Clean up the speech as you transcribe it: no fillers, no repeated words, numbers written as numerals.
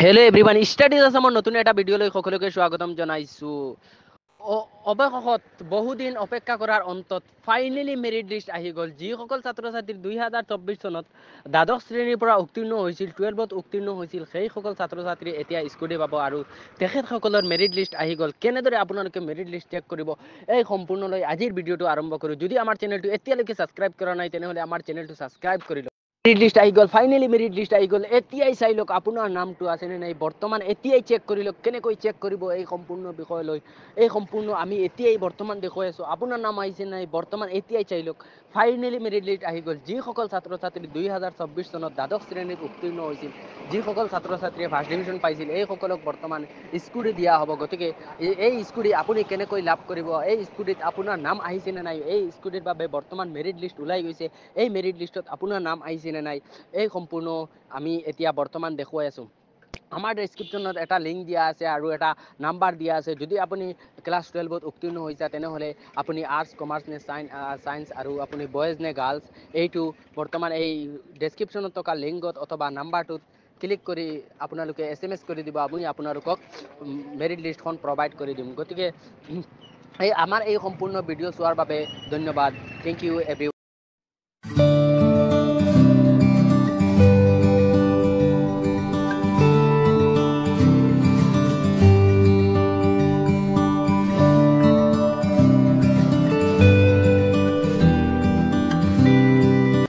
Hello' everyone, studies আছামৰ নতুন এটা ভিডিঅ'লৈ সকলোকে স্বাগতম জনাইছোঁ। অৱশেষত বহুদিন অপেক্ষা কৰাৰ অন্তত ফাইনেলি মেৰিট লিষ্ট আহি গ'ল। যিসকল ছাত্ৰ ছাত্ৰী 2024 চনত দ্বাদশ শ্ৰেণীৰ পৰা উত্তীৰ্ণ হৈছিল, 12ত উত্তীৰ্ণ হৈছিল, সেইসকল ছাত্ৰ ছাত্ৰী এতিয়া স্কুটি পাব আৰু তেখেতসকলৰ মেৰিট লিষ্ট আহি গ'ল। কেনেদৰে আপোনালোকে মেৰিট লিষ্ট চেক কৰিব, এই সম্পূৰ্ণলৈ আজিৰ ভিডিঅ'টো আৰম্ভ কৰোঁ। যদি আমাৰ চেনেলটো এতিয়ালৈকে ছাবস্ক্ৰাইব কৰা নাই, তেনেহ'লে আমাৰ চেনেলটো ছাবস্ক্ৰাইব কৰি লওক। মেৰিট লিষ্ট আহি গ'ল, ফাইনেলি মেৰিট লিষ্ট আহি গ'ল। এতিয়াই চাই লওক আপোনাৰ নামটো আছেনে নাই। বৰ্তমান এতিয়াই চেক কৰি লওক। কেনেকৈ চেক কৰিব এই সম্পূৰ্ণ বিষয় লৈ, এই সম্পূৰ্ণ আমি এতিয়াই বৰ্তমান দেখুৱাই আছোঁ। আপোনাৰ নাম আহিছে নাই বৰ্তমান এতিয়াই চাই লওক। ফাইনেলি মেৰিট লিষ্ট আহি গ'ল। যিসকল ছাত্ৰ ছাত্ৰী 2024 চনত দ্বাদশ শ্ৰেণীত উত্তীৰ্ণ হৈছিল, যিসকল ছাত্ৰ ছাত্ৰীয়ে ফাৰ্ষ্ট ডিভিজন পাইছিল, এইসকলক বৰ্তমান স্কুটি দিয়া হ'ব। গতিকে এই স্কুটি আপুনি কেনেকৈ লাভ কৰিব, এই স্কুটিত আপোনাৰ নাম আহিছেনে নাই, এই স্কুটিৰ বাবে বৰ্তমান মেৰিট লিষ্ট ওলাই গৈছে, এই মেৰিট লিষ্টত আপোনাৰ নাম আহিছেনে নাই, এই সম্পূৰ্ণ আমি এতিয়া বৰ্তমান দেখুৱাই আছোঁ। আমাৰ ডেছক্ৰিপশ্যনত এটা লিংক দিয়া আছে আৰু এটা নাম্বাৰ দিয়া আছে। যদি আপুনি ক্লাছ 12ত উত্তীৰ্ণ হৈছে, তেনেহ'লে আপুনি আৰ্টছ, কমাৰ্চ নে ছায়েন্স আৰু আপুনি বয়েজ নে গাৰ্লছ, এইটো বৰ্তমান এই ডেছক্ৰিপশ্যনত থকা লিংকত অথবা নাম্বাৰটোত ক্লিক কৰি আপোনালোকে SMS কৰি দিব। আমি আপোনালোকক মেৰিট লিষ্টখন প্ৰভাইড কৰি দিম। গতিকে আমাৰ এই সম্পূৰ্ণ ভিডিঅ' চোৱাৰ বাবে ধন্যবাদ। Thank U every